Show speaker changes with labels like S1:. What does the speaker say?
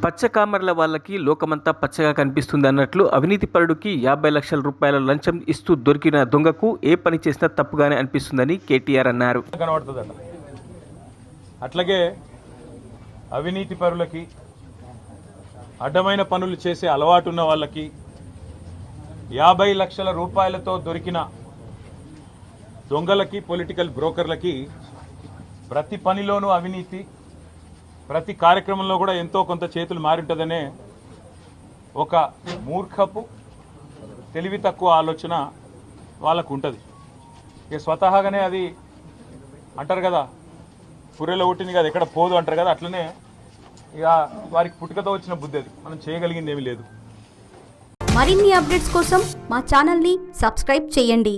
S1: పచ్చకామర్ల వాళ్ళకి లోకమంతా పచ్చగా కనిపిస్తుంది అన్నట్లు అవినీతిపరుడికి 50 లక్షల రూపాయల లంచం ఇస్తూ దొరికిన దొంగకు ఏ పని చేసినా తప్పుగానే అనిపిస్తుందని కేటీఆర్ అన్నారు.
S2: కనబడుతుందట. అట్లాగే అవినీతి పరులకి, అడ్డమైన పనులు చేసే అలవాటు ఉన్న వాళ్ళకి 50 లక్షల రూపాయలతో దొరికిన దొంగలకి, పొలిటికల్ బ్రోకర్లకి ప్రతి పనిలోనూ అవినీతి, ప్రతి కార్యక్రమంలో కూడా ఎంతో కొంత చేతులు మారింటుందనే ఒక మూర్ఖపు, తెలివి తక్కువ ఆలోచన వాళ్ళకు ఉంటుంది. ఇక స్వతహాగానే అది అంటారు కదా, పుర్రెలో పుట్టింది కదా ఎక్కడ పోదు అంటారు కదా, అట్లనే ఇక వారికి పుట్టుకతో వచ్చిన బుద్ధి అది. మనం చేయగలిగింది ఏమీ లేదు.
S3: మరిన్ని అప్డేట్స్ కోసం మా ఛానల్ని సబ్స్క్రైబ్ చేయండి.